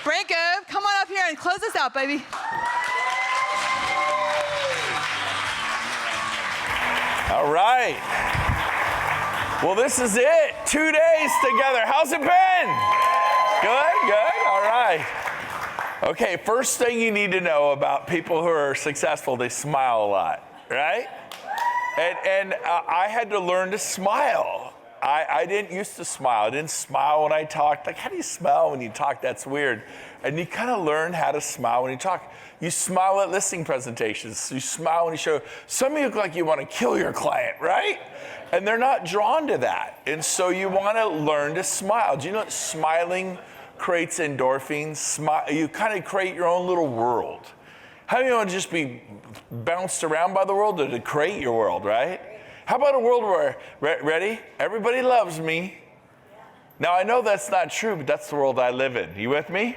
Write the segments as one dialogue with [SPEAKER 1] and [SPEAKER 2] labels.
[SPEAKER 1] Brent Gove, come on up here and close us out, baby.
[SPEAKER 2] All right. Well, this is it. 2 days together. How's it been? Good, good. All right. Okay, first thing you need to know about people who are successful, they smile a lot, right? And I had to learn to smile. I didn't used to smile. I didn't smile when I talked. Like, how do you smile when you talk? That's weird. And you kind of learn how to smile when you talk. You smile at listing presentations. You smile when you show. Some of you look like you want to kill your client, right? And they're not drawn to that. And so you want to learn to smile. Do you know that smiling creates endorphins? You kind of create your own little world. How do you want to just be bounced around by the world or to create your world, right? How about a world where, ready? Everybody loves me. Now, I know that's not true, but that's the world I live in. You with me?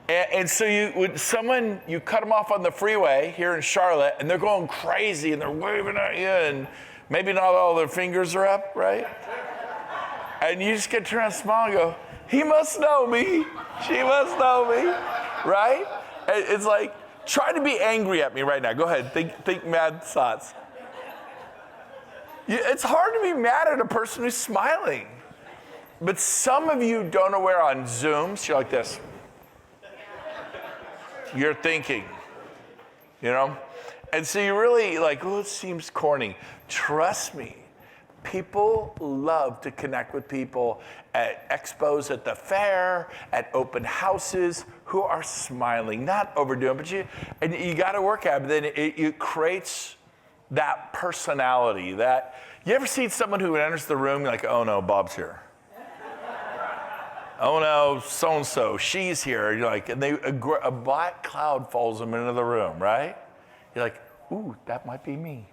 [SPEAKER 2] And so you cut them off on the freeway here in Charlotte, and they're going crazy, and they're waving at you, and maybe not all their fingers are up, right? And you just get to turn around and smile and go, he must know me. She must know me, right? It's like, try to be angry at me right now. Go ahead, think mad thoughts. It's hard to be mad at a person who's smiling. But some of you don't know where on Zooms, you're like this. You're thinking, you know? And so you really like, oh, it seems corny. Trust me, people love to connect with people at expos at the fair, at open houses, who are smiling, not overdoing, but you got to work at it. Then it creates that personality. That you ever see someone who enters the room, you're like, oh no, Bob's here. Oh no, so-and-so, she's here. You're like, and a black cloud follows them into the room, right? You're like, ooh, that might be me.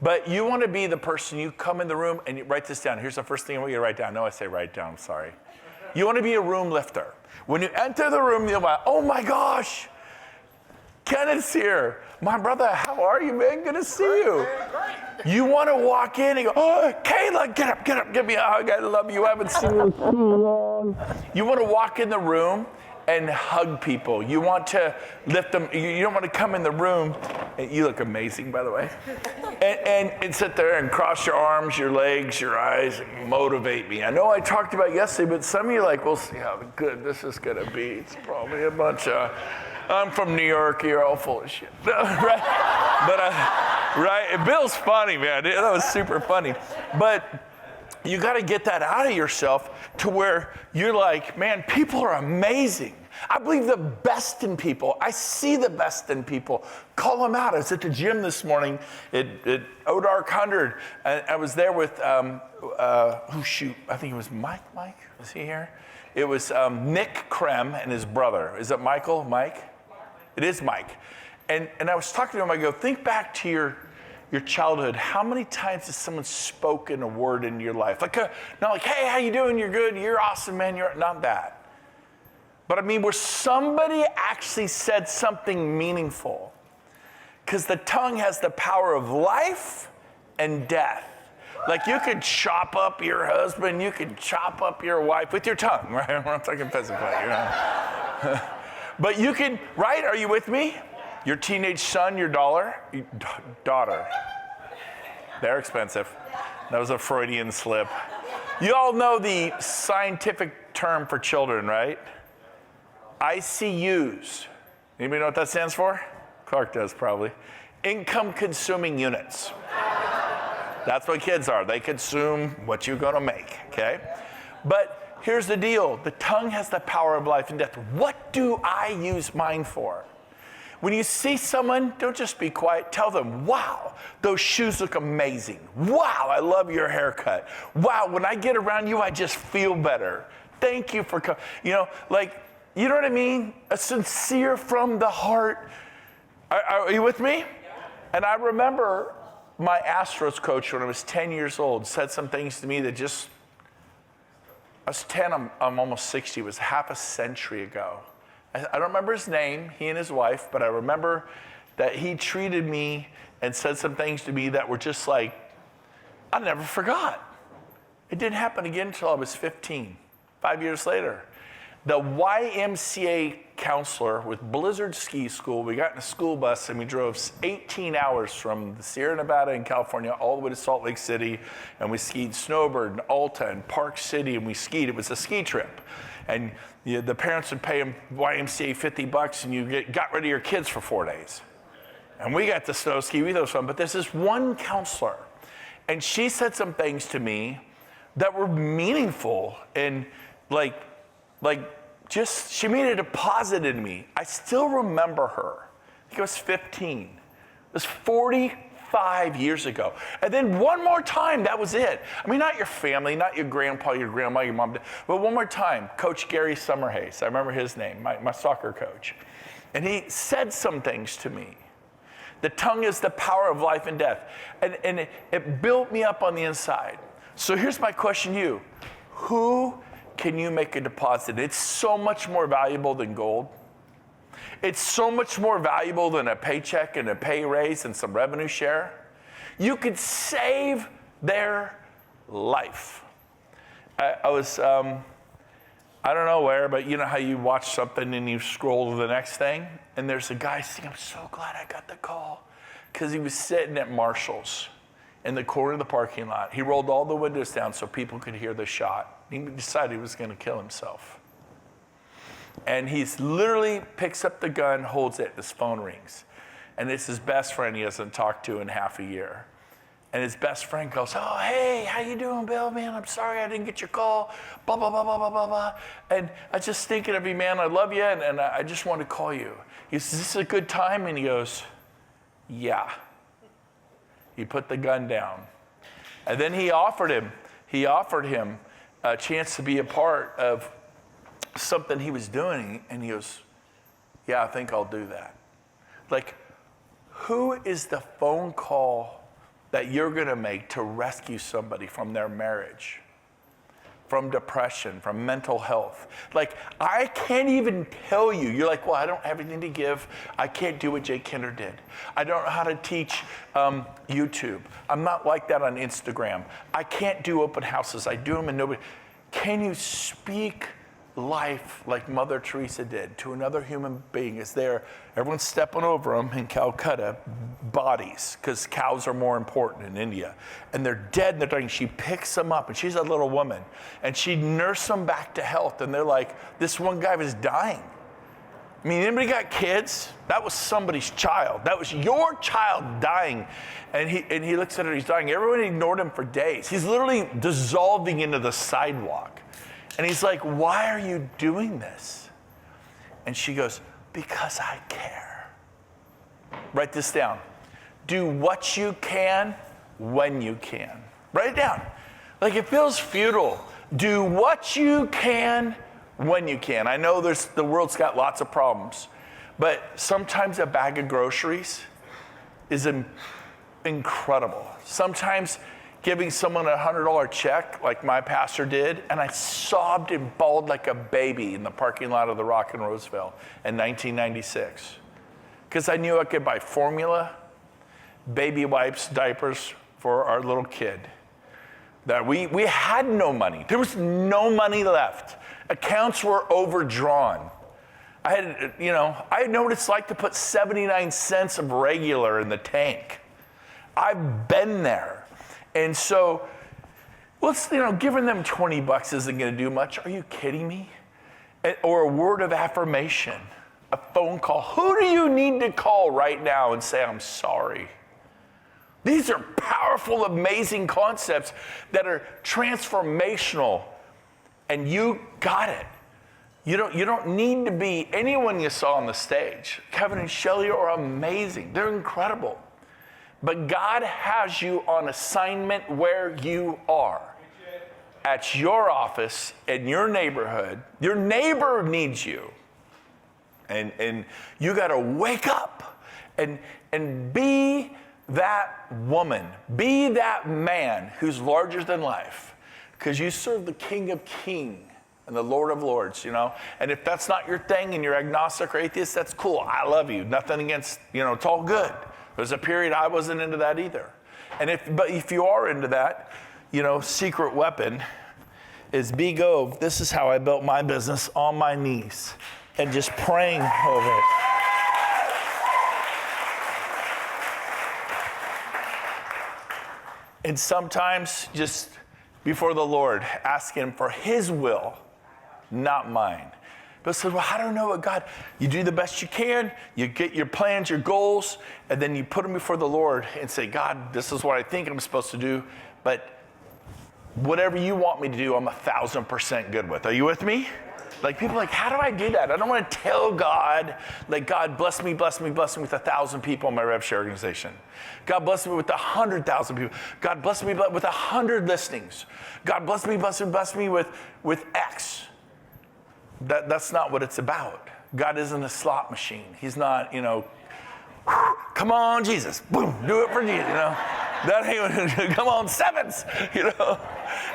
[SPEAKER 2] But you want to be the person, you come in the room and you write this down. Here's the first thing I want you to write down. No, I say write down, I'm sorry. You want to be a room lifter. When you enter the room, you're like, oh my gosh, Kenneth's here. My brother, how are you, man? Good to see you. You want to walk in and go, oh, Kayla, get up, give me a hug. I love you. I haven't seen you in so long. You want to walk in the room and hug people. You want to lift them. You don't want to come in the room. And you look amazing, by the way. And sit there and cross your arms, your legs, your eyes, and motivate me. I know I talked about it yesterday, but some of you are like, we'll see how good this is going to be. It's probably a bunch of, I'm from New York, you're all full of shit. Right? But, right? And Bill's funny, man. That was super funny. But you got to get that out of yourself to where you're like, man, people are amazing. I believe the best in people. I see the best in people. Call them out. I was at the gym this morning at Odark 100. And I was there with, I think it was Mike? Was he here? It was Nick Krem and his brother. Is it Michael? Mike? It is Mike. And I was talking to him. I go, think back to your childhood. How many times has someone spoken a word in your life? Like, not like, hey, how you doing? You're good. You're awesome, man. You're not that. But I mean, where somebody actually said something meaningful. Because the tongue has the power of life and death. Like, you could chop up your husband, you could chop up your wife with your tongue, right? I'm not talking physically, you know. But you can, right? Are you with me? Your teenage son, your daughter. They're expensive. That was a Freudian slip. You all know the scientific term for children, right? ICUs. Anybody know what that stands for? Clark does probably. Income consuming units. That's what kids are. They consume what you're going to make, okay? But here's the deal. The tongue has the power of life and death. What do I use mine for? When you see someone, don't just be quiet. Tell them, wow, those shoes look amazing. Wow, I love your haircut. Wow, when I get around you, I just feel better. Thank you for coming. You know, like, you know what I mean? A sincere from the heart. Are you with me? And I remember my Astros coach when I was 10 years old said some things to me that just, I was 10, I'm almost 60. It was half a century ago. I don't remember his name, he and his wife, but I remember that he treated me and said some things to me that were just like, I never forgot. It didn't happen again until I was 15, 5 years later. the YMCA counselor with Blizzard Ski School. We got in a school bus and we drove 18 hours from the Sierra Nevada in California all the way to Salt Lake City. And we skied Snowbird and Alta and Park City, and we skied. It was a ski trip. And the parents would pay them YMCA $50 and you got rid of your kids for 4 days. And we got to snow ski, we those fun. But there's this one counselor, and she said some things to me that were meaningful, and just, she made a deposit in me. I still remember her. I think I was 15. It was 45 years ago. And then one more time, that was it. I mean, not your family, not your grandpa, your grandma, your mom, but one more time, Coach Gary Summerhays. I remember his name, my soccer coach. And he said some things to me. The tongue is the power of life and death. And it built me up on the inside. So here's my question to you. Who can you make a deposit? It's so much more valuable than gold. It's so much more valuable than a paycheck and a pay raise and some revenue share. You could save their life. I was, I don't know where, but you know how you watch something and you scroll to the next thing? And there's a guy saying, I'm so glad I got the call. Because he was sitting at Marshall's in the corner of the parking lot. He rolled all the windows down so people could hear the shot. He decided he was going to kill himself. And he's literally picks up the gun, holds it, his phone rings. And it's his best friend he hasn't talked to in half a year. And his best friend goes, oh, hey, how you doing, Bill? Man, I'm sorry I didn't get your call. Blah, blah, blah, blah, blah, blah, blah. And I was just thinking of you, man. I love you, and I just wanted to call you. He says, is this a good time? And he goes, yeah. He put the gun down. And then he offered him a chance to be a part of something he was doing. And he goes, yeah, I think I'll do that. Like, who is the phone call that you're going to make to rescue somebody from their marriage, from depression, from mental health? Like, I can't even tell you. You're like, well, I don't have anything to give. I can't do what Jay Kinder did. I don't know how to teach YouTube. I'm not like that on Instagram. I can't do open houses. I do them and nobody. Can you speak life like Mother Teresa did to another human being? Is there, everyone's stepping over them in Calcutta, bodies, because cows are more important in India. And they're dead and they're dying. She picks them up, and she's a little woman, and she nursed them back to health. And they're like, this one guy was dying. I mean, anybody got kids? That was somebody's child. That was your child dying. And he looks at her, he's dying. Everyone ignored him for days. He's literally dissolving into the sidewalk. And he's like, why are you doing this? And she goes, because I care. Write this down. Do what you can when you can. Write it down. Like, it feels futile. Do what you can when you can. I know the world's got lots of problems, but sometimes a bag of groceries is incredible. Sometimes giving someone a $100 check like my pastor did, and I sobbed and bawled like a baby in the parking lot of the Rock in Roseville in 1996. Because I knew I could buy formula, baby wipes, diapers for our little kid. That we had no money. There was no money left. Accounts were overdrawn. I know what it's like to put 79 cents of regular in the tank. I've been there. And so, giving them $20 isn't going to do much. Are you kidding me? Or a word of affirmation, a phone call. Who do you need to call right now and say, I'm sorry? These are powerful, amazing concepts that are transformational, and you got it. You don't need to be anyone you saw on the stage. Kevin and Shelly are amazing. They're incredible. But God has you on assignment where you are. At your office, in your neighborhood. Your neighbor needs you. And you got to wake up and be that woman. Be that man who's larger than life. Because you serve the King of Kings and the Lord of Lords, And if that's not your thing and you're agnostic or atheist, that's cool. I love you. Nothing against, it's all good. There's a period I wasn't into that either. But if you are into that, secret weapon is Gove. This is how I built my business, on my knees and just praying over it. And sometimes just before the Lord, ask him for his will, not mine. But said, well, how do I know what God? You do the best you can. You get your plans, your goals, and then you put them before the Lord and say, God, this is what I think I'm supposed to do. But whatever you want me to do, I'm 1,000% good with. Are you with me? Like, people are like, how do I do that? I don't want to tell God, like, God, bless me with 1,000 people in my rev share organization. God bless me with 100,000 people. God bless me with 100 listings. God bless me with X. That's not what it's about. God isn't a slot machine. He's not, come on, Jesus. Boom, do it for Jesus, That ain't, come on, sevens,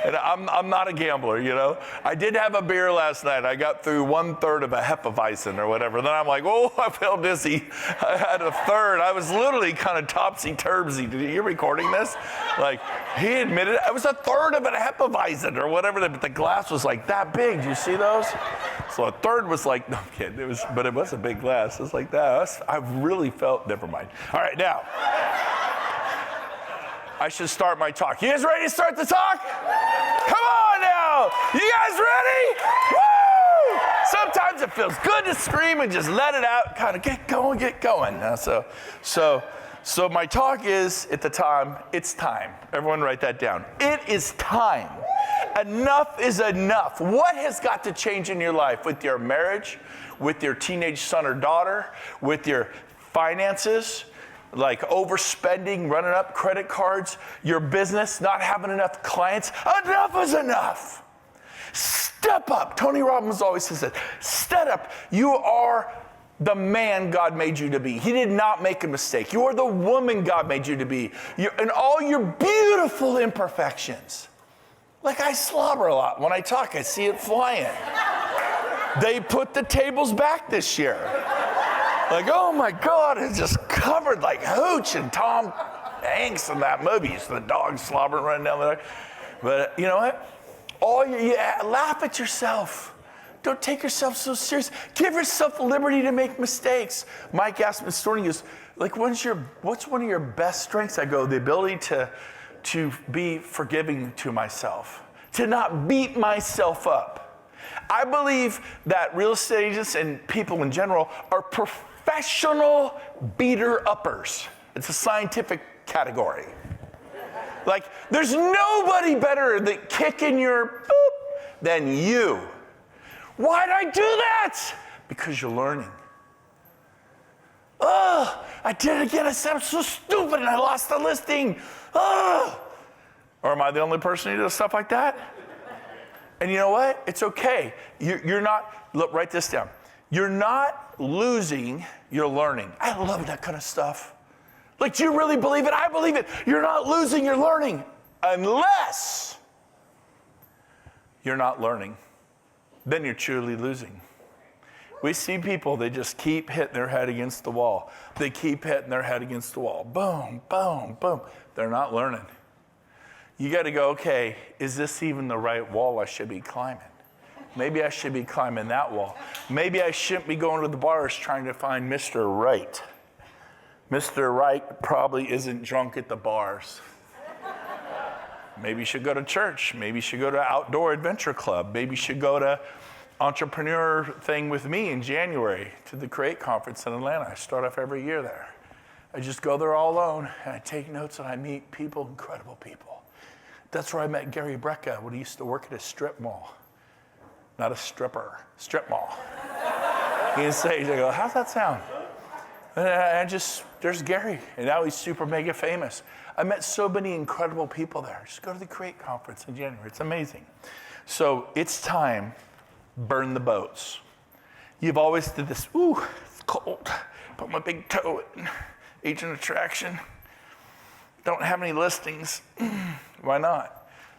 [SPEAKER 2] And I'm not a gambler, I did have a beer last night. I got through 1/3 of a Hefeweizen or whatever. Then I'm like, oh, I felt dizzy. I had a third. I was literally kind of topsy-turvy. You recording this? Like, he admitted it. I was 1/3 of a Hefeweizen or whatever, but the glass was like that big. Do you see those? So 1/3 was like, no, I'm kidding. But it was a big glass. It was like that. I really felt, never mind. All right, now. I should start my talk. You guys ready to start the talk? Come on now. You guys ready? Woo! Sometimes it feels good to scream and just let it out, kind of get going. So my talk is, at the time, it's time. Everyone write that down. It is time. Enough is enough. What has got to change in your life? With your marriage, with your teenage son or daughter, with your finances, like overspending, running up credit cards, your business, not having enough clients. Enough is enough. Step up. Tony Robbins always says that. Step up. You are the man God made you to be. He did not make a mistake. You are the woman God made you to be. And all your beautiful imperfections. Like, I slobber a lot. When I talk, I see it flying. They put the tables back this year. Like, oh my God, it's just covered like hooch and Tom Hanks in that movie. So the dog slobbering running down there. But you know what? Laugh at yourself. Don't take yourself so serious. Give yourself liberty to make mistakes. Mike asked me this morning, he goes, like, what's one of your best strengths? I go, the ability to be forgiving to myself, to not beat myself up. I believe that real estate agents and people in general are professional beater-uppers. It's a scientific category. Like, there's nobody better at kicking your boop than you. Why'd I do that? Because you're learning. Oh, I did it again. I'm so stupid and I lost the listing. Oh. Or am I the only person who does stuff like that? And you know what? It's okay. You're not, look, write this down. You're not losing, you're learning. I love that kind of stuff. Like, do you really believe it? I believe it. You're not losing, you're learning. Unless you're not learning. Then you're truly losing. We see people, they just keep hitting their head against the wall. They keep hitting their head against the wall. Boom, boom, boom. They're not learning. You got to go, okay, is this even the right wall I should be climbing? Maybe I should be climbing that wall. Maybe I shouldn't be going to the bars trying to find Mr. Right. Mr. Right probably isn't drunk at the bars. Maybe you should go to church. Maybe you should go to Outdoor Adventure Club. Maybe you should go to entrepreneur thing with me in January to the Create Conference in Atlanta. I start off every year there. I just go there all alone, and I take notes, and I meet people, incredible people. That's where I met Gary Brecka when he used to work at a strip mall. Not a stripper, strip mall. He would say, I go, how's that sound? And there's Gary, and now he's super mega famous. I met so many incredible people there. Just go to the Create Conference in January. It's amazing. So it's time, burn the boats. You've always did this, ooh, it's cold. Put my big toe in, agent attraction. Don't have any listings. Why not?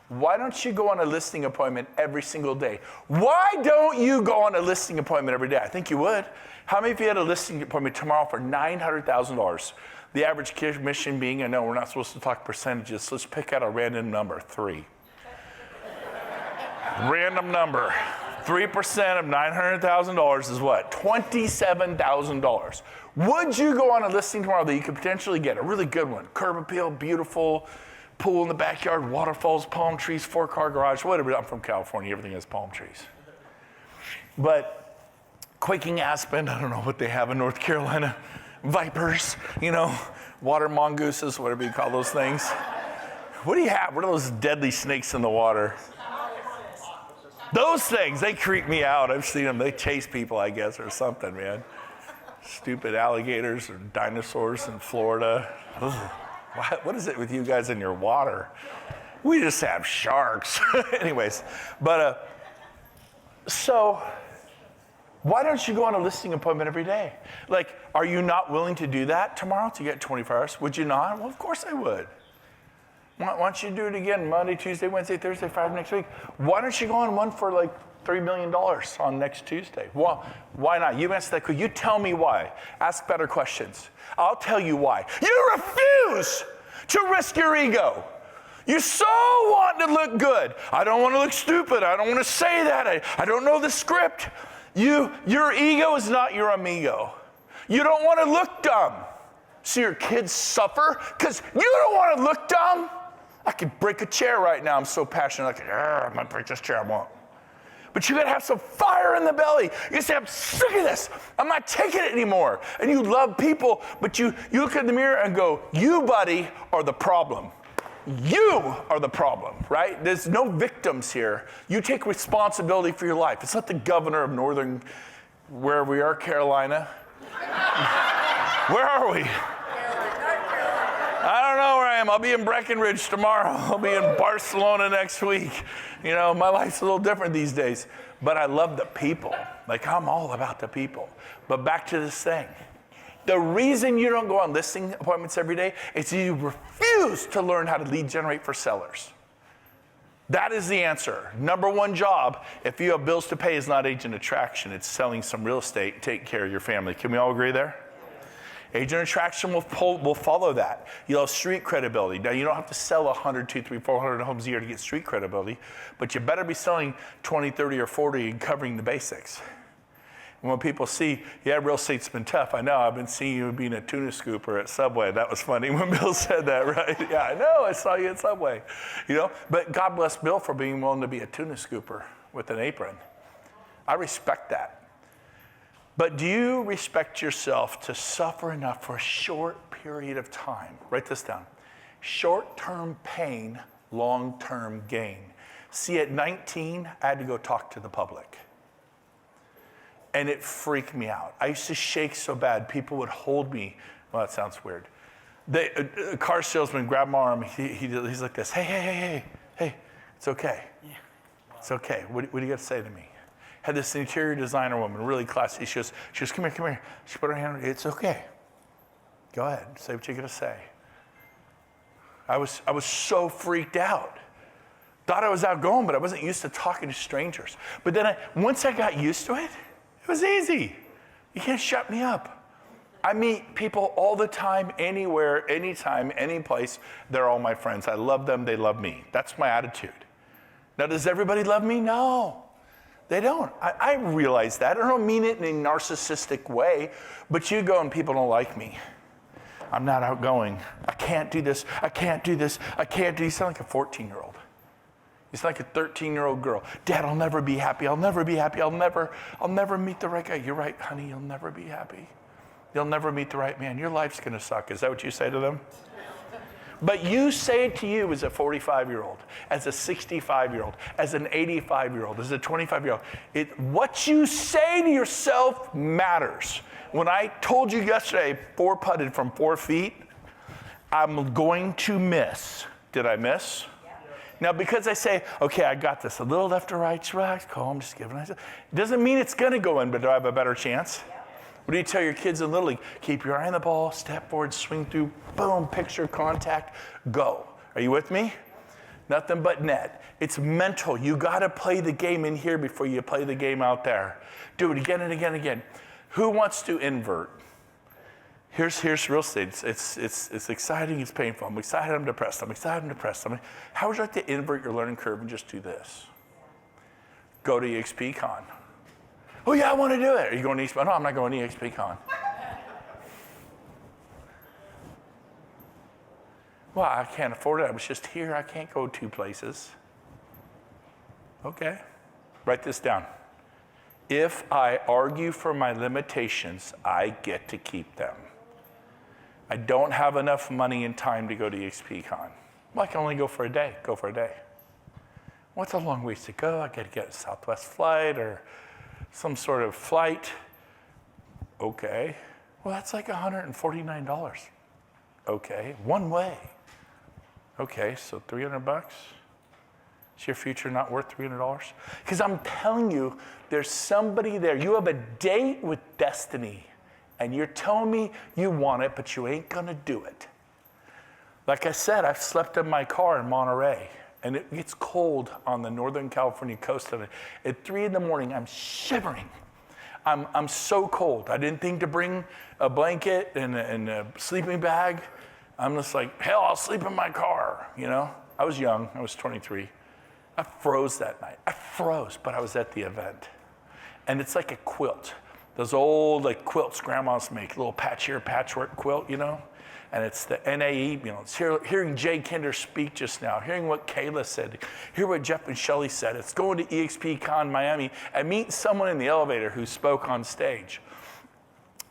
[SPEAKER 2] Why don't you go on a listing appointment every single day? Why don't you go on a listing appointment every day? I think you would. How many of you had a listing appointment tomorrow for $900,000? The average commission being, I know we're not supposed to talk percentages, so let's pick out a random number, 3. Random number. 3% of $900,000 is what? $27,000. Would you go on a listing tomorrow that you could potentially get a really good one? Curb appeal, beautiful, pool in the backyard, waterfalls, palm trees, 4-car garage, whatever. I'm from California, everything has palm trees. But quaking aspen, I don't know what they have in North Carolina, vipers, water mongooses, whatever you call those things. What do you have? What are those deadly snakes in the water? Those things, they creep me out. I've seen them. They chase people, I guess, or something, man. Stupid alligators or dinosaurs in Florida. Ugh. What is it with you guys in your water? We just have sharks. Anyways, but so why don't you go on a listing appointment every day? Like, are you not willing to do that tomorrow to get 24 hours? Would you not? Well, of course I would. Why don't you do it again Monday, Tuesday, Wednesday, Thursday, Friday next week? Why don't you go on one for like $3 million on next Tuesday? Well, why not? You answer that. Could you tell me why? Ask better questions. I'll tell you why. You refuse to risk your ego. You so want to look good. I don't want to look stupid. I don't want to say that. I don't know the script. Your ego is not your amigo. You don't want to look dumb. So your kids suffer because you don't want to look dumb. I could break a chair right now. I'm so passionate. I might break this chair. I won't. But you got to have some fire in the belly. You say, I'm sick of this. I'm not taking it anymore. And you love people, but you look in the mirror and go, you, buddy, are the problem. You are the problem, right? There's no victims here. You take responsibility for your life. It's not the governor of northern, where we are, Carolina. Where are we? I don't know where I am. I'll be in Breckenridge tomorrow. I'll be in Barcelona next week. My life's a little different these days. But I love the people. Like, I'm all about the people. But back to this thing. The reason you don't go on listing appointments every day is you refuse to learn how to lead generate for sellers. That is the answer. Number one job, if you have bills to pay, is not agent attraction. It's selling some real estate, taking care of your family. Can we all agree there? Agent attraction will follow that. You'll have street credibility. Now, you don't have to sell 100, 200, 300, 400 homes a year to get street credibility, but you better be selling 20, 30, or 40 and covering the basics. And when people see, yeah, real estate's been tough. I know, I've been seeing you being a tuna scooper at Subway. That was funny when Bill said that, right? Yeah, I know, I saw you at Subway. But God bless Bill for being willing to be a tuna scooper with an apron. I respect that. But do you respect yourself to suffer enough for a short period of time? Write this down. Short-term pain, long-term gain. See, at 19, I had to go talk to the public. And it freaked me out. I used to shake so bad, people would hold me. Well, that sounds weird. A car salesman grabbed my arm. He's like this. Hey, it's okay. Yeah. It's okay. What do you got to say to me? Had this interior designer woman, really classy. She goes, come here. She put her hand on it. It's okay. Go ahead, say what you got to say. I was so freaked out. Thought I was outgoing, but I wasn't used to talking to strangers. But then once I got used to it, it was easy. You can't shut me up. I meet people all the time, anywhere, anytime, any place. They're all my friends. I love them. They love me. That's my attitude. Now, does everybody love me? No. They don't. I realize that. I don't mean it in a narcissistic way, but you go and people don't like me. I'm not outgoing. I can't do this. I can't do this. You sound like a 14-year-old. You sound like a 13-year-old girl. Dad, I'll never be happy. I'll never be happy. I'll never meet the right guy. You're right, honey. You'll never be happy. You'll never meet the right man. Your life's going to suck. Is that what you say to them? But you say it to you as a 45-year-old, as a 65-year-old, as an 85-year-old, as a 25-year-old. What you say to yourself matters. When I told you yesterday, 4-putted from 4 feet, I'm going to miss. Did I miss? Yeah. Now, because I say, okay, I got this, a little left or right, relax, calm, just giving it. Doesn't mean it's going to go in, but do I have a better chance? Yeah. What do you tell your kids in Little League? Keep your eye on the ball, step forward, swing through, boom, picture, contact, go. Are you with me? Nothing but net. It's mental. You got to play the game in here before you play the game out there. Do it again and again and again. Who wants to invert? Here's real estate. It's exciting, it's painful. I'm excited, I'm depressed. How would you like to invert your learning curve and just do this? Go to EXPCon. Oh yeah, I want to do it. Are you going to EXPCon? No, I'm not going to EXPCon. Well, I can't afford it. I was just here. I can't go 2 places. Okay. Write this down. If I argue for my limitations, I get to keep them. I don't have enough money and time to go to EXPCon. Well, I can only go for a day. Go for a day. What's a long ways to go? I got to get a Southwest flight or some sort of flight. Okay. Well, that's like $149. Okay. One way. Okay, so $300. Is your future not worth $300? Because I'm telling you, there's somebody there. You have a date with destiny, and you're telling me you want it, but you ain't gonna do it. Like I said, I've slept in my car in Monterey, and it gets cold on the Northern California coast of it. At 3 in the morning, I'm shivering. I'm so cold. I didn't think to bring a blanket and a sleeping bag. I'm just like, hell, I'll sleep in my car, you know? I was young, I was 23. I froze that night. I froze, but I was at the event. And it's like a quilt. Those old like quilts grandmas make, little patchwork quilt, you know? And it's the NAE, you know, it's hearing Jay Kinder speak just now, hearing what Kayla said, hear what Jeff and Shelley said. It's going to EXPCon Miami and meet someone in the elevator who spoke on stage.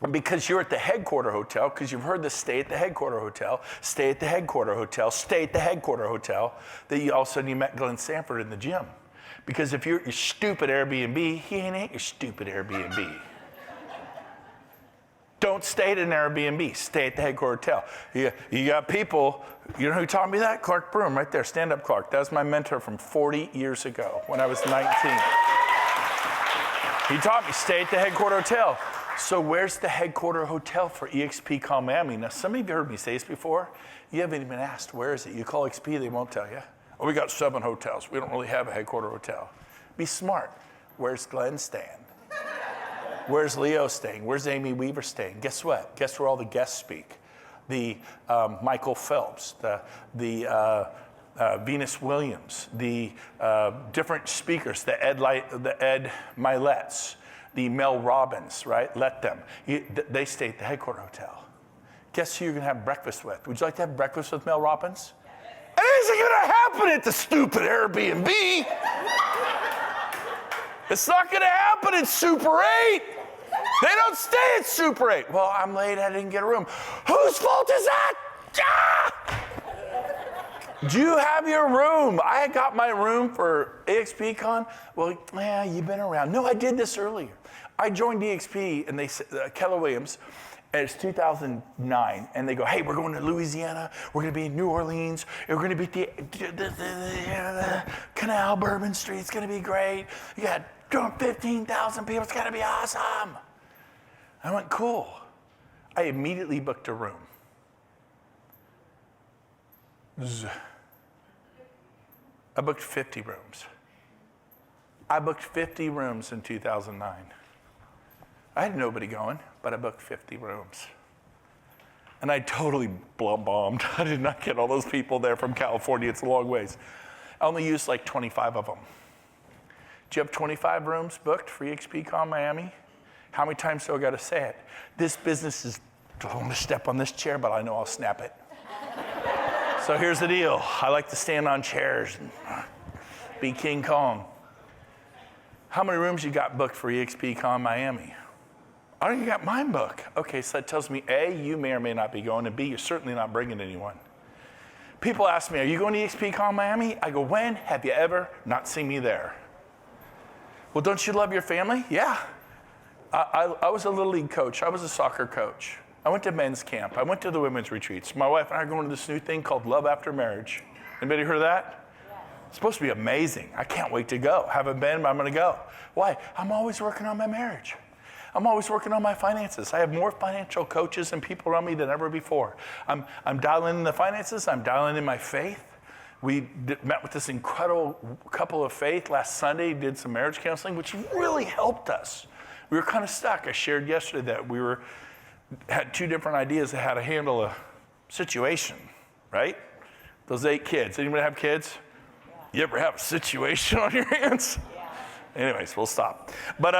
[SPEAKER 2] Because you're at the headquarter hotel, because you've heard the stay at the headquarter hotel, stay at the headquarter hotel, stay at the headquarter hotel, that you all of a sudden you met Glenn Sanford in the gym. Because if you're at your stupid Airbnb, he ain't your stupid Airbnb. Don't stay at an Airbnb, stay at the headquarter hotel. You got people, you know who taught me that? Clark Broom, right there, stand up Clark. That was my mentor from 40 years ago when I was 19. He taught me, stay at the headquarter hotel. So where's the headquarter hotel for EXPCon Miami? Now, some of you heard me say this before. You haven't even asked, where is it? You call XP, they won't tell you. Oh, we got 7 hotels. We don't really have a headquarter hotel. Be smart. Where's Glenn staying? Where's Leo staying? Where's Amy Weaver staying? Guess what? Guess where all the guests speak? The Michael Phelps, the Venus Williams, the different speakers, the Ed Milet's, the Mel Robbins, right? Let them. They stay at the headquarter hotel. Guess who you're going to have breakfast with? Would you like to have breakfast with Mel Robbins? It isn't going to happen at the stupid Airbnb. It's not going to happen at Super 8. They don't stay at Super 8. Well, I'm late. I didn't get a room. Whose fault is that? Ah! Do you have your room? I got my room for EXPCon. Well, yeah, you've been around. No, I did this earlier. I joined EXP, and they said, Keller Williams, and it's 2009, and they go, hey, we're going to Louisiana. We're going to be in New Orleans. We're going to be at the Canal, Bourbon Street. It's going to be great. You got 15,000 people. It's going to be awesome. I went, cool. I immediately booked a room. I booked 50 rooms. I booked 50 rooms in 2009. I had nobody going, but I booked 50 rooms. And I totally bombed. I did not get all those people there from California. It's a long ways. I only used like 25 of them. Do you have 25 rooms booked for EXPCon Miami? How many times do I got to say it? This business is, I don't want to step on this chair, but I know I'll snap it. So here's the deal. I like to stand on chairs and be King Kong. How many rooms you got booked for EXPCon Miami? I don't even got mine booked. Okay, so that tells me A, you may or may not be going, and B, you're certainly not bringing anyone. People ask me, are you going to EXPCon Miami? I go, when have you ever not seen me there? Well, don't you love your family? Yeah. I was a Little League coach. I was a soccer coach. I went to men's camp. I went to the women's retreats. My wife and I are going to this new thing called Love After Marriage. Anybody heard of that? Yeah. It's supposed to be amazing. I can't wait to go. Haven't been, but I'm going to go. Why? I'm always working on my marriage. I'm always working on my finances. I have more financial coaches and people around me than ever before. I'm dialing in the finances. I'm dialing in my faith. We met with this incredible couple of faith last Sunday, did some marriage counseling, which really helped us. We were kind of stuck. I shared yesterday that we had 2 different ideas of how to handle a situation, right? Those 8 kids. Anybody have kids? Yeah. You ever have a situation on your hands? Yeah. Anyways, we'll stop. But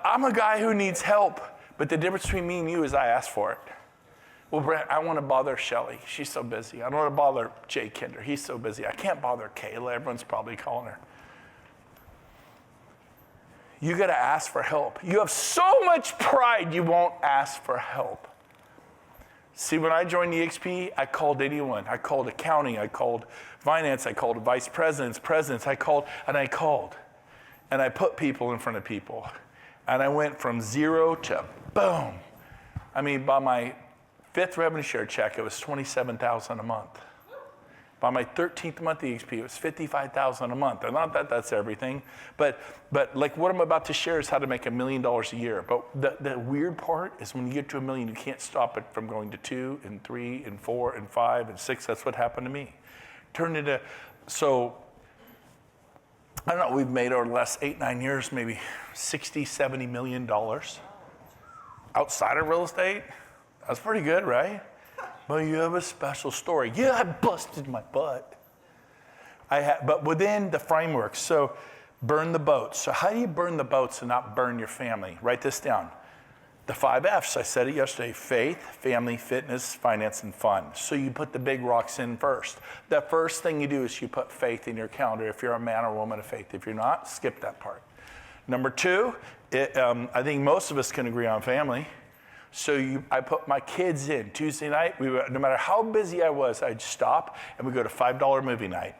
[SPEAKER 2] I'm a guy who needs help. But the difference between me and you is I ask for it. Well, Brent, I want to bother Shelly. She's so busy. I don't want to bother Jay Kinder. He's so busy. I can't bother Kayla. Everyone's probably calling her. You got to ask for help. You have so much pride you won't ask for help. See, when I joined EXP, I called anyone. I called accounting. I called finance. I called vice presidents, presidents. I called. And I put people in front of people. And I went from 0 to boom. I mean, by my 5th revenue share check, it was $27,000 a month. By my 13th month EXP, it was $55,000 a month. And not that that's everything, but like what I'm about to share is how to make $1 million a year. But the weird part is when you get to $1 million, you can't stop it from going to 2 and 3 and 4 and 5 and 6. That's what happened to me. Turned into, so I don't know, we've made over the last 8, 9 years, maybe $60, $70 million outside of real estate. That's pretty good, right? Well, you have a special story. Yeah, I busted my butt. But within the framework, so burn the boats. So how do you burn the boats and not burn your family? Write this down. The 5 F's, I said it yesterday: faith, family, fitness, finance, and fun. So you put the big rocks in first. The first thing you do is you put faith in your calendar if you're a man or woman of faith. If you're not, skip that part. Number 2, I think most of us can agree on family. So I put my kids in. Tuesday night, no matter how busy I was, I'd stop and we'd go to $5 movie night.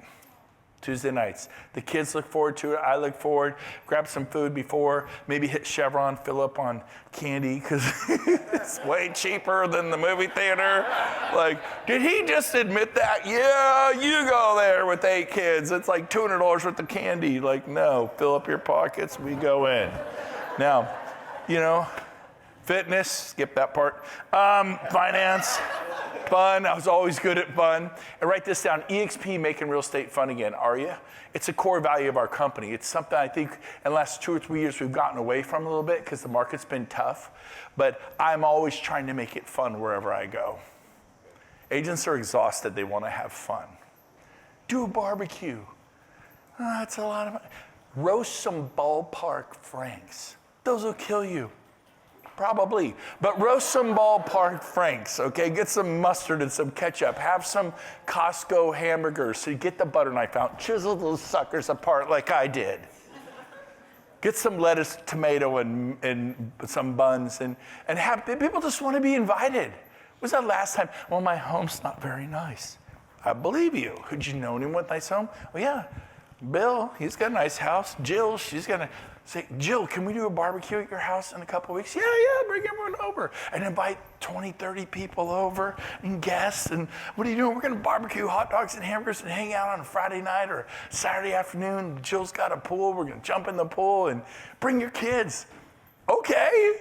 [SPEAKER 2] Tuesday nights. The kids look forward to it. I look forward. Grab some food before. Maybe hit Chevron, fill up on candy because it's way cheaper than the movie theater. Like, did he just admit that? Yeah, you go there with 8 kids. It's like $200 worth of candy. Like, no, fill up your pockets. We go in. Now, fitness, skip that part. Finance, fun. I was always good at fun. And write this down: EXP, making real estate fun again. Are you? It's a core value of our company. It's something I think in the last 2 or 3 years we've gotten away from a little bit because the market's been tough. But I'm always trying to make it fun wherever I go. Agents are exhausted. They want to have fun. Do a barbecue. That's a lot of money. Roast some ballpark franks. Those will kill you. Probably, but roast some ballpark franks, okay? Get some mustard and some ketchup. Have some Costco hamburgers. So you get the butter knife out, chisel those suckers apart like I did. Get some lettuce, tomato, and some buns, and have people just want to be invited. Was that last time? Well, my home's not very nice. I believe you. Could you know anyone with a nice home? Well, yeah. Bill, he's got a nice house. Jill, she's got a... Say, Jill, can we do a barbecue at your house in a couple of weeks? Yeah, bring everyone over. And invite 20, 30 people over and guests. And what are you doing? We're going to barbecue hot dogs and hamburgers and hang out on a Friday night or Saturday afternoon. Jill's got a pool. We're going to jump in the pool and bring your kids. Okay.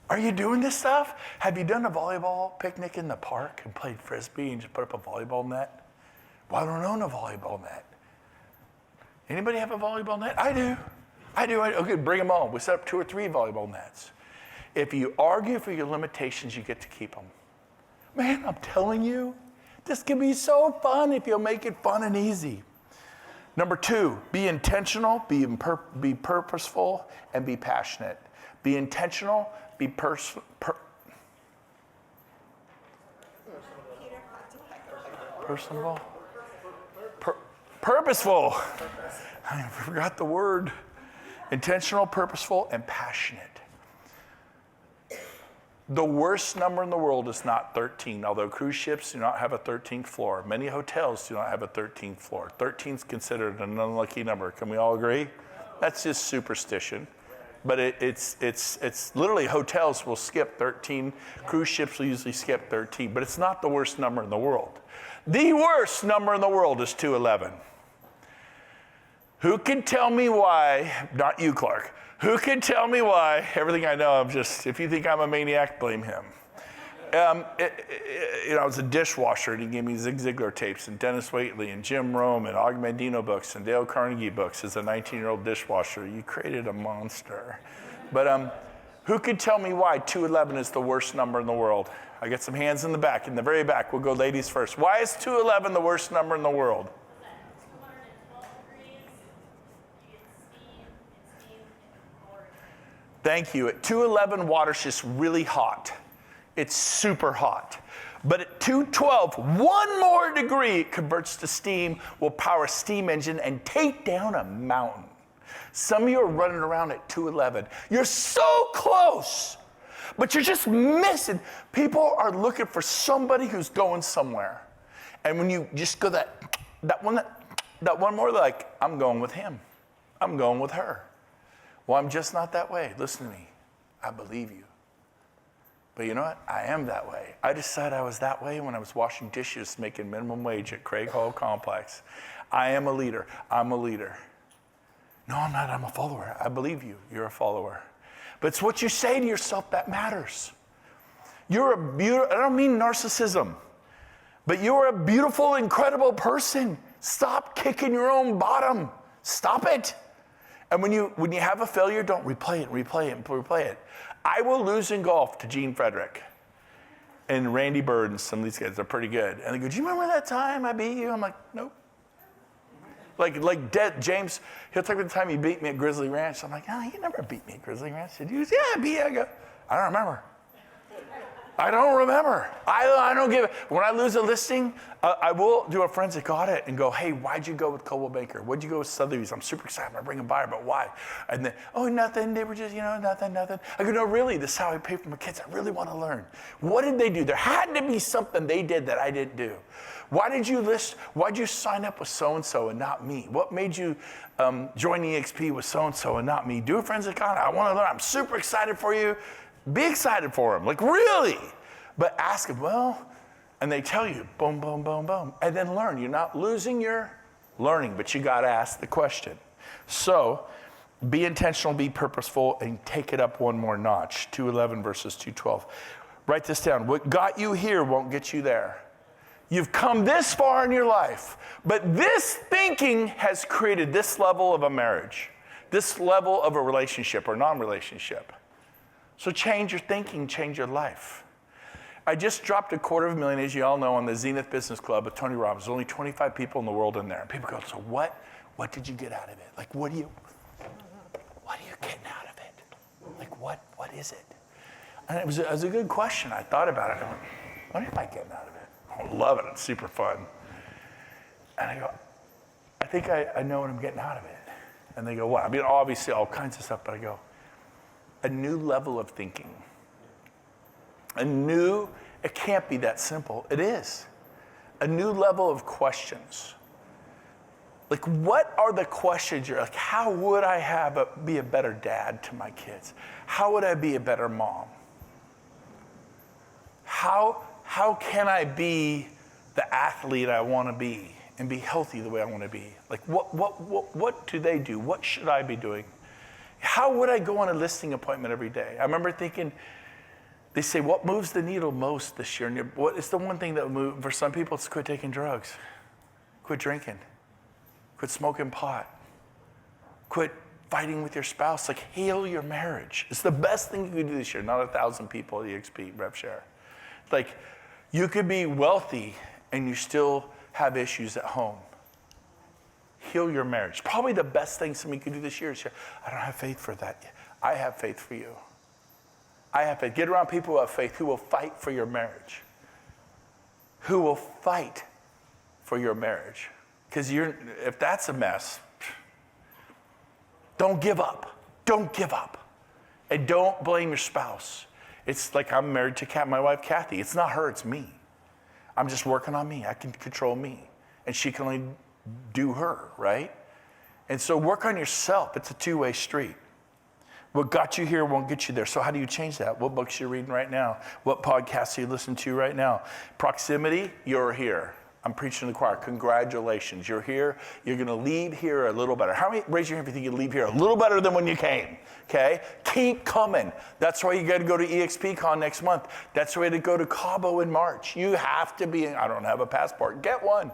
[SPEAKER 2] Are you doing this stuff? Have you done a volleyball picnic in the park and played Frisbee and just put up a volleyball net? Well, I don't own a volleyball net. Anybody have a volleyball net? I do. Okay, bring them on. We set up 2 or 3 volleyball nets. If you argue for your limitations, you get to keep them. Man, I'm telling you, this can be so fun if you'll make it fun and easy. Number 2, be intentional, be purposeful, and be passionate. Be intentional, be purposeful. I forgot the word. Intentional, purposeful, and passionate. The worst number in the world is not 13, although cruise ships do not have a 13th floor. Many hotels do not have a 13th floor. 13 is considered an unlucky number. Can we all agree? That's just superstition. But it's literally hotels will skip 13. Cruise ships will usually skip 13. But it's not the worst number in the world. The worst number in the world is 211. Who can tell me why, not you, Clark, who can tell me why, everything I know, if you think I'm a maniac, blame him. I was a dishwasher, and he gave me Zig Ziglar tapes, and Dennis Waitley, and Jim Rome, and Og Mandino books, and Dale Carnegie books as a 19-year-old dishwasher. You created a monster. But who could tell me why 211 is the worst number in the world? I got some hands in the back, in the very back. We'll go ladies first. Why is 211 the worst number in the world? Thank you. At 211, water's just really hot. It's super hot. But at 212, one more degree, it converts to steam, will power a steam engine and take down a mountain. Some of you are running around at 211. You're so close, but you're just missing. People are looking for somebody who's going somewhere. And when you just go that one more, like, I'm going with him. I'm going with her. Well, I'm just not that way. Listen to me. I believe you. But you know what? I am that way. I decided I was that way when I was washing dishes, making minimum wage at Craig Hall Complex. I am a leader. I'm a leader. No, I'm not. I'm a follower. I believe you. You're a follower. But it's what you say to yourself that matters. You're a beautiful, I don't mean narcissism, but you're a beautiful, incredible person. Stop kicking your own bottom. Stop it. And when you have a failure, don't replay it. I will lose in golf to Gene Frederick and Randy Bird and some of these guys. They're pretty good. And they go, do you remember that time I beat you? I'm like, nope. James, he'll talk about the time he beat me at Grizzly Ranch. I'm like, oh, you never beat me at Grizzly Ranch. He goes, yeah, I beat you. I go, I don't remember. I don't give it. When I lose a listing, I will do a forensic audit and go, hey, why'd you go with Coldwell Banker? Why'd you go with Sotheby's? I'm super excited. I'm going to bring a buyer, but why? And then, oh, nothing. They were just, nothing. I go, no, really, this is how I pay for my kids. I really want to learn. What did they do? There had to be something they did that I didn't do. Why'd you sign up with so-and-so and not me? What made you join EXP with so-and-so and not me? Do a forensic audit. I want to learn. I'm super excited for you. Be excited for them. Like, really? But ask them, well, and they tell you, boom, boom, boom, boom. And then learn. You're not losing your learning, but you got to ask the question. So be intentional, be purposeful, and take it up one more notch. 211 versus 212. Write this down. What got you here won't get you there. You've come this far in your life, but this thinking has created this level of a marriage, this level of a relationship or non-relationship. So change your thinking, change your life. I just dropped $250,000, as you all know, on the Zenith Business Club with Tony Robbins. There's only 25 people in the world in there. And people go, so what did you get out of it? Like, what are you getting out of it? Like, what is it? And it was a good question. I thought about it. I went, what am I getting out of it? I love it. It's super fun. And I go, I think I know what I'm getting out of it. And they go, what? I mean, obviously all kinds of stuff, but I go, a new level of thinking. It can't be that simple. It is. A new level of questions. Like, what are the questions you're like, how would I be a better dad to my kids? How would I be a better mom? How can I be the athlete I want to be and be healthy the way I want to be? Like, what do they do? What should I be doing? How would I go on a listing appointment every day? I remember thinking, they say, what moves the needle most this year? And what is the one thing that will move? For some people, it's quit taking drugs, quit drinking, quit smoking pot, quit fighting with your spouse. Like, heal your marriage. It's the best thing you can do this year. Not 1,000 people at EXP Rev Share. Like, you could be wealthy and you still have issues at home. Heal your marriage. Probably the best thing somebody could do this year is share, I don't have faith for that yet. I have faith for you. I have faith. Get around people who have faith, who will fight for your marriage. Who will fight for your marriage. Because if that's a mess, don't give up. Don't give up. And don't blame your spouse. It's like I'm married to my wife, Kathy. It's not her, it's me. I'm just working on me. I can control me. And she can only do her, right? And so work on yourself. It's a two-way street. What got you here won't get you there. So how do you change that? What books are you reading right now? What podcasts are you listening to right now? Proximity, you're here. I'm preaching to the choir. Congratulations. You're here. You're going to leave here a little better. How many, raise your hand if you think you leave here a little better than when you came, okay? Keep coming. That's why you got to go to EXPCon next month. That's why you got to go to Cabo in March. You have to be, I don't have a passport. Get one.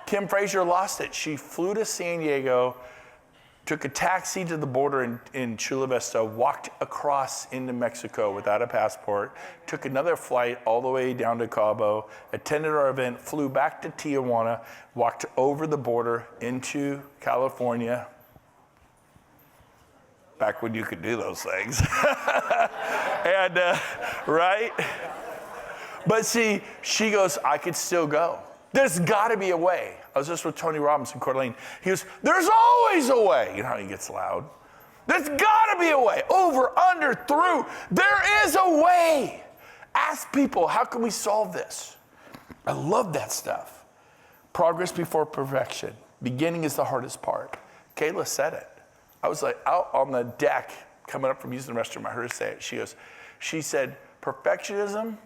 [SPEAKER 2] Kim Frazier lost it. She flew to San Diego, took a taxi to the border in Chula Vista, walked across into Mexico without a passport, took another flight all the way down to Cabo, attended our event, flew back to Tijuana, walked over the border into California. back when you could do those things. And, right? But see, she goes, I could still go. There's got to be a way. I was just with Tony Robbins and Coeur d'Alene. He goes, there's always a way. You know how he gets loud? There's got to be a way. Over, under, through. There is a way. Ask people, how can we solve this? I love that stuff. Progress before perfection. Beginning is the hardest part. Kayla said it. I was like out on the deck coming up from using the restroom. I heard her say it. She said, perfectionism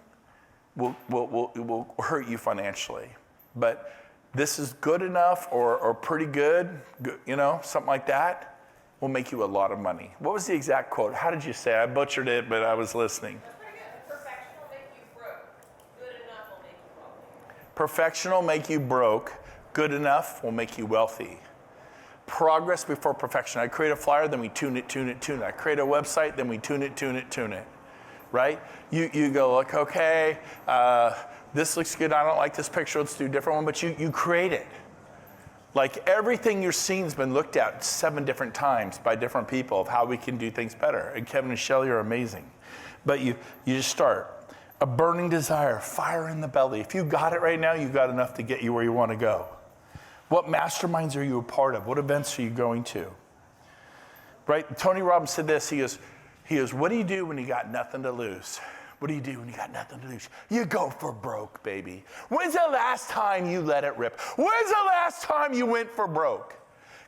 [SPEAKER 2] will hurt you financially. But this is good enough or pretty good, you know, something like that, will make you a lot of money. What was the exact quote? How did you say it? I butchered it, but I was listening.
[SPEAKER 3] Perfection will make you broke. Good enough will make you wealthy.
[SPEAKER 2] Perfection will make you broke. Good enough will make you wealthy. Progress before perfection. I create a flyer, then we tune it. I create a website, then we tune it. Right? You go like, okay, this looks good. I don't like this picture. Let's do a different one. But you create it. Like everything you're seeing has been looked at 7 different times by different people of how we can do things better. And Kevin and Shelly are amazing. But you just start. A burning desire, fire in the belly. If you got it right now, you got enough to get you where you want to go. What masterminds are you a part of? What events are you going to? Right? Tony Robbins said this. He goes, what do you do when you got nothing to lose? What do you do when you got nothing to lose? You go for broke, baby. When's the last time you let it rip? When's the last time you went for broke?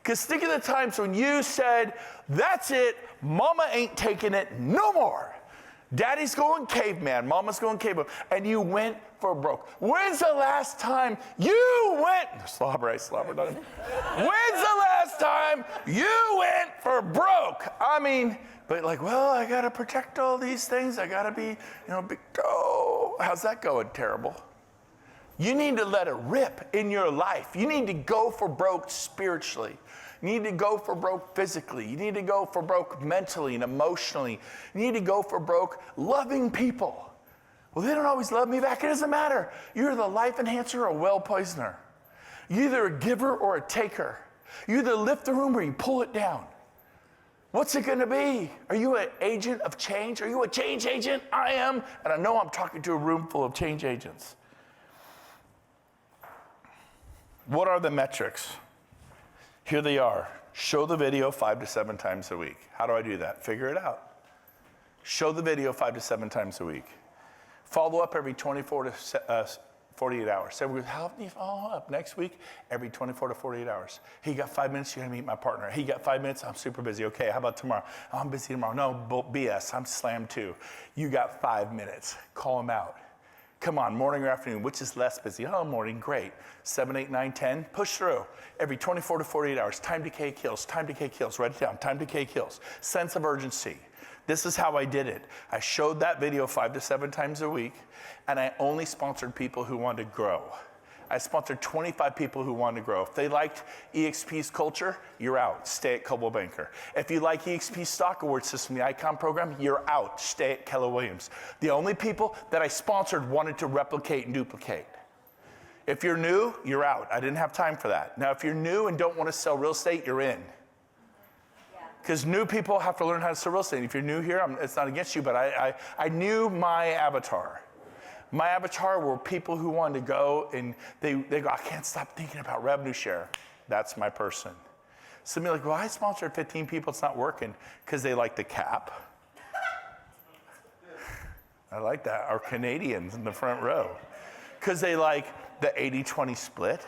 [SPEAKER 2] Because think of the times when you said, that's it, mama ain't taking it no more. Daddy's going caveman, mama's going caveman, and you went for broke. When's the last time you went, slobber, I slobbered on him. When's the last time you went for broke? I mean, but like, well, I gotta protect all these things. I gotta be, big, oh, how's that going? Terrible. You need to let it rip in your life. You need to go for broke spiritually. You need to go for broke physically. You need to go for broke mentally and emotionally. You need to go for broke loving people. Well, they don't always love me back. It doesn't matter. You're the life enhancer or well poisoner. You're either a giver or a taker. You either lift the room or you pull it down. What's it going to be? Are you an agent of change? Are you a change agent? I am. And I know I'm talking to a room full of change agents. What are the metrics? Here they are. Show the video 5 to 7 times a week. How do I do that? Figure it out. Show the video 5 to 7 times a week. Follow up every 24 to 48 hours. So how do you follow up? Next week, every 24 to 48 hours. Hey, you got 5 minutes? You're going to meet my partner. Hey, you got 5 minutes? I'm super busy. Okay, how about tomorrow? Oh, I'm busy tomorrow. No, BS. I'm slammed too. You got 5 minutes. Call them out. Come on, morning or afternoon, which is less busy? Oh, morning, great. 7, 8, 9, 10, push through. Every 24 to 48 hours, time decay kills, time decay kills. Write it down, time decay kills. Sense of urgency. This is how I did it. I showed that video 5 to 7 times a week, and I only sponsored people who wanted to grow. I sponsored 25 people who wanted to grow. If they liked EXP's culture, you're out. Stay at Coldwell Banker. If you like EXP's stock award system, the Icon program, you're out. Stay at Keller Williams. The only people that I sponsored wanted to replicate and duplicate. If you're new, you're out. I didn't have time for that. Now, if you're new and don't want to sell real estate, you're in. Because new people have to learn how to sell real estate. If you're new here, it's not against you, but I knew my avatar. My avatar were people who wanted to go and they go, I can't stop thinking about revenue share. That's my person. Some of you are like, well, I sponsored 15 people, it's not working because they like the cap. I like that. Our Canadians in the front row. Because they like the 80-20 split.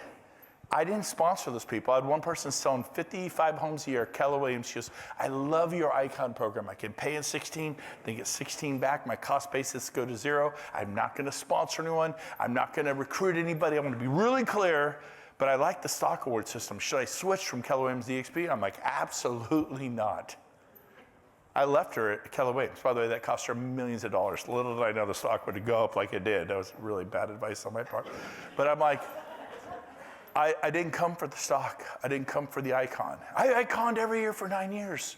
[SPEAKER 2] I didn't sponsor those people. I had one person selling 55 homes a year. Keller Williams, she goes, I love your Icon program. I can pay in 16, then get 16 back. My cost basis go to 0. I'm not going to sponsor anyone. I'm not going to recruit anybody. I want to be really clear, but I like the stock award system. Should I switch from Keller Williams to EXP? I'm like, absolutely not. I left her at Keller Williams. By the way, that cost her millions of dollars. Little did I know the stock would go up like it did. That was really bad advice on my part. But I'm like, I didn't come for the stock. I didn't come for the Icon. I Iconed every year for 9 years.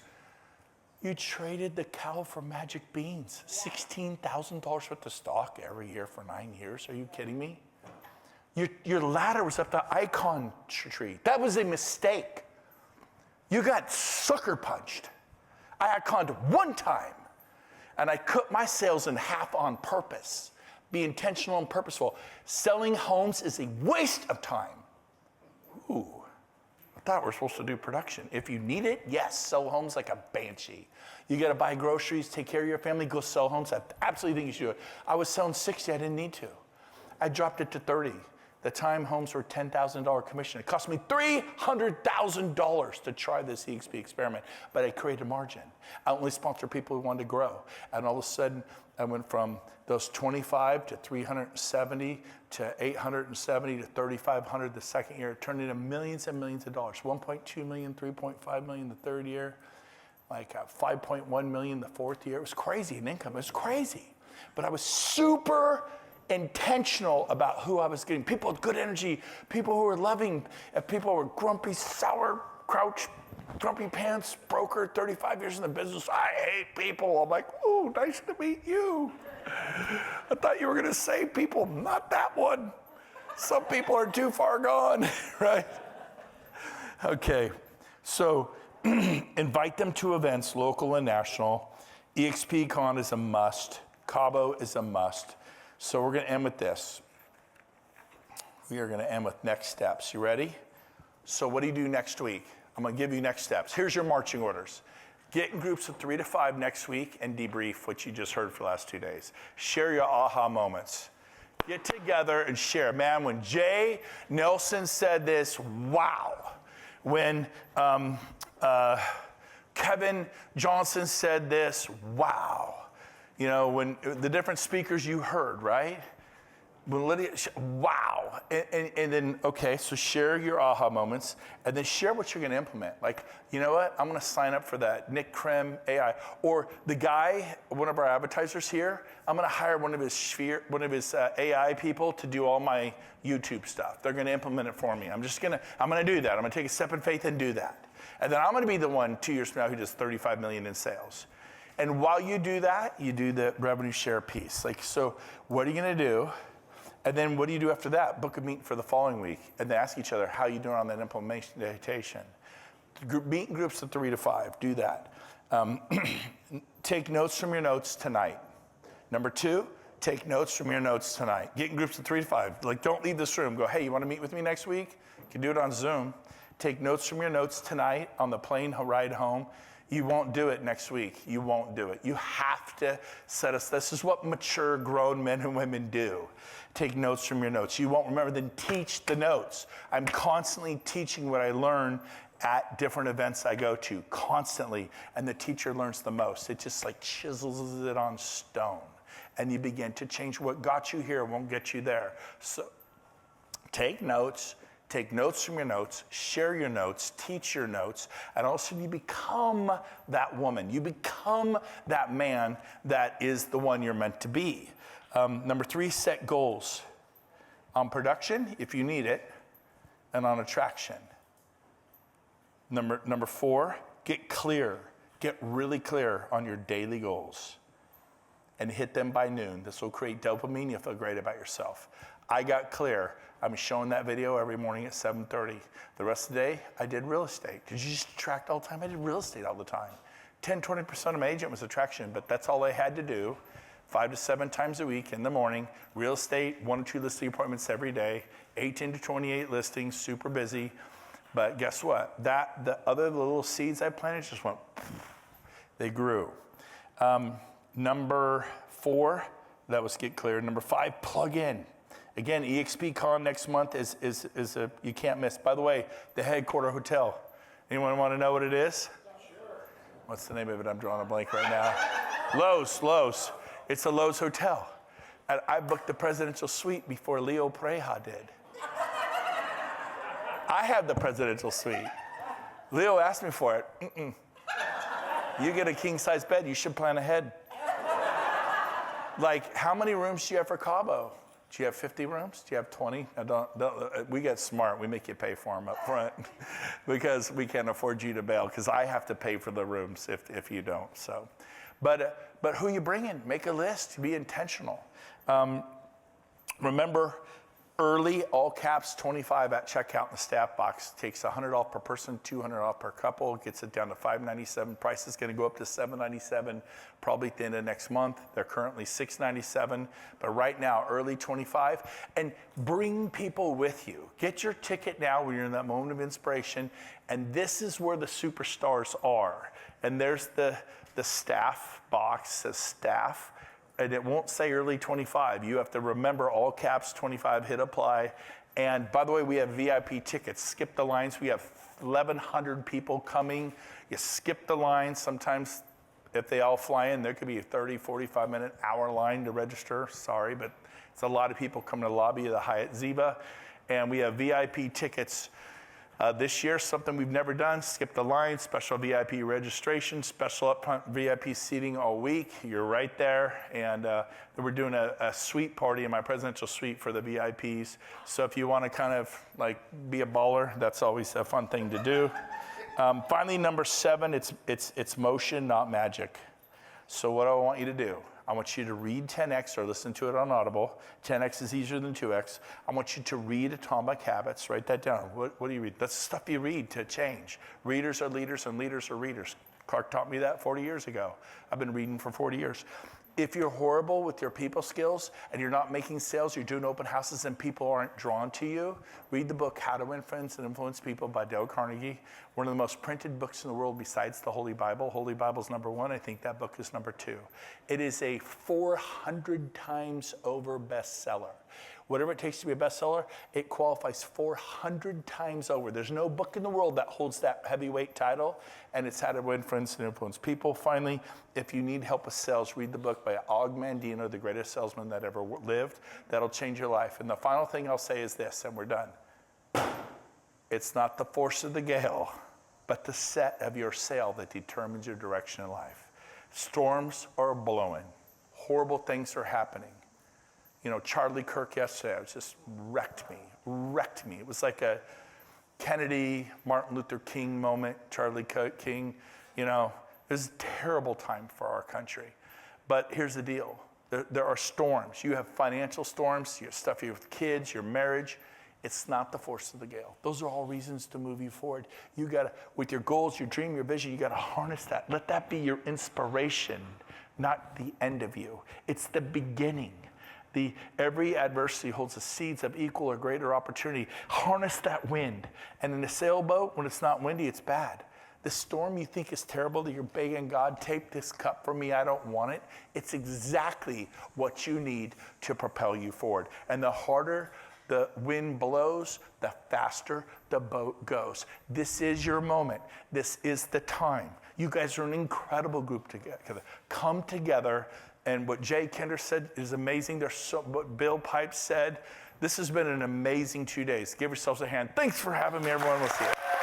[SPEAKER 2] You traded the cow for magic beans. $16,000 worth of stock every year for 9 years. Are you kidding me? Your ladder was up the Icon tree. That was a mistake. You got sucker punched. I had conned one time, and I cut my sales in half on purpose. Be intentional and purposeful. Selling homes is a waste of time. Ooh, I thought we're supposed to do production. If you need it, yes, sell homes like a banshee. You got to buy groceries, take care of your family, go sell homes. I absolutely think you should do it. I was selling 60, I didn't need to. I dropped it to 30. The time homes were $10,000 commission. It cost me $300,000 to try this EXP experiment, but I created a margin. I only sponsored people who wanted to grow. And all of a sudden, I went from those 25 to 370 to 870 to 3,500 the second year. It turned into millions and millions of dollars. 1.2 million, 3.5 million the third year, like 5.1 million the fourth year. It was crazy in income. It was crazy. But I was super intentional about who I was getting. People with good energy, people who were loving, people who were grumpy, sour, crouch, grumpy pants, broker, 35 years in the business. I hate people. I'm like, ooh, nice to meet you. I thought you were going to say people, not that one. Some people are too far gone, right? Okay, so invite them to events, local and national. EXPCon is a must. Cabo is a must. So we're going to end with this. We are going to end with next steps. You ready? So what do you do next week? I'm going to give you next steps. Here's your marching orders. Get in groups of 3 to 5 next week and debrief what you just heard for the last 2 days. Share your aha moments. Get together and share. Man, when Jay Nelson said this, wow. When Kevin Johnson said this, wow. You know, when the different speakers you heard, right? When Lydia, wow. And then, okay, so share your aha moments, and then share what you're going to implement. Like, you know what? I'm going to sign up for that Nick Krem AI. Or the guy, one of our advertisers here, I'm going to hire one of his AI people to do all my YouTube stuff. They're going to implement it for me. I'm going to do that. I'm going to take a step in faith and do that. And then I'm going to be the one 2 years from now who does 35 million in sales. And while you do that, you do the revenue share piece. Like, so what are you going to do? And then what do you do after that? Book a meeting for the following week. And then ask each other, how are you doing on that implementation? Meet in groups of 3 to 5. Do that. Take notes from your notes tonight. Number 2, take notes from your notes tonight. Get in groups of 3 to 5. Like, don't leave this room. Go, hey, you want to meet with me next week? You can do it on Zoom. Take notes from your notes tonight on the plane ride home. You won't do it next week. You won't do it. You have to set us. This is what mature, grown men and women do. Take notes from your notes. You won't remember, then teach the notes. I'm constantly teaching what I learn at different events I go to, constantly. And the teacher learns the most. It just like chisels it on stone. And you begin to change. What got you here won't get you there. So take notes. Take notes from your notes, share your notes, teach your notes, and also you become that woman. You become that man that is the one you're meant to be. Number 3, set goals on production, if you need it, and on attraction. Number 4, get clear. Get really clear on your daily goals and hit them by noon. This will create dopamine. You'll feel great about yourself. I got clear. I'm showing that video every morning at 7:30. The rest of the day, I did real estate. Did you just attract all the time? I did real estate all the time. 10-20% of my agent was attraction, but that's all I had to do. 5 to 7 times a week in the morning, real estate, 1 or 2 listing appointments every day, 18 to 28 listings, super busy. But guess what? The other little seeds I planted just went, they grew. Number 4, that was get clear. Number 5, plug in. Again, EXPCon next month is a, you can't miss. By the way, the headquarter hotel. Anyone want to know what it is? Sure. What's the name of it? I'm drawing a blank right now. Lowe's. It's a Lowe's hotel. And I booked the presidential suite before Leo Pareja did. I have the presidential suite. Leo asked me for it. You get a king-size bed, you should plan ahead. Like, how many rooms do you have for Cabo? Do you have 50 rooms? Do you have 20? We get smart. We make you pay for them up front because we can't afford you to bail because I have to pay for the rooms if you don't. So, but who you bring in? Make a list. Be intentional. Remember, Early, all caps, 25 at checkout in the staff box. Takes $100 off per person, $200 off per couple. Gets it down to $597. Price is going to go up to $797 probably at the end of next month. They're currently $697, but right now, early 25. And bring people with you. Get your ticket now when you're in that moment of inspiration. And this is where the superstars are. And there's the staff box, says staff. And it won't say early 25. You have to remember all caps 25, hit apply. And by the way, we have VIP tickets. Skip the lines. We have 1,100 people coming. You skip the lines. Sometimes if they all fly in, there could be a 30, 45 minute, hour line to register. Sorry, but it's a lot of people coming to the lobby of the Hyatt Ziva. And we have VIP tickets. This year, something we've never done, skip the line, special VIP registration, special upfront VIP seating all week. You're right there. And we're doing a suite party in my presidential suite for the VIPs. So if you want to kind of like be a baller, that's always a fun thing to do. Finally, number 7, it's motion, not magic. So what do I want you to do? I want you to read 10X or listen to it on Audible. 10X is easier than 2X. I want you to read Atomic Habits. Write that down. What do you read? That's stuff you read to change. Readers are leaders and leaders are readers. Clark taught me that 40 years ago. I've been reading for 40 years. If you're horrible with your people skills and you're not making sales, you're doing open houses and people aren't drawn to you, read the book How to Win Friends and Influence People by Dale Carnegie. One of the most printed books in the world besides the Holy Bible. Holy Bible's number 1. I think that book is number 2. It is a 400 times over bestseller. Whatever it takes to be a bestseller, it qualifies 400 times over. There's no book in the world that holds that heavyweight title, and it's How to Win Friends and Influence People. Finally, if you need help with sales, read the book by Og Mandino, the greatest salesman that ever lived. That'll change your life. And the final thing I'll say is this, and we're done. It's not the force of the gale, but the set of your sail that determines your direction in life. Storms are blowing. Horrible things are happening. You know, Charlie Kirk yesterday, it just wrecked me. It was like a Kennedy, Martin Luther King moment, Charlie King. You know, it was a terrible time for our country. But here's the deal. There are storms. You have financial storms, you have stuff with kids, your marriage. It's not the force of the gale. Those are all reasons to move you forward. You gotta, with your goals, your dream, your vision, you gotta harness that. Let that be your inspiration, not the end of you. It's the beginning. Every adversity holds the seeds of equal or greater opportunity. Harness that wind. And in a sailboat, when it's not windy, it's bad. The storm you think is terrible that you're begging God, take this cup from me, I don't want it. It's exactly what you need to propel you forward. And the harder the wind blows, the faster the boat goes. This is your moment. This is the time. You guys are an incredible group together. Come together. And what Jay Kinder said is amazing. What Bill Pipes said. This has been an amazing 2 days. Give yourselves a hand. Thanks for having me, everyone. We'll see you.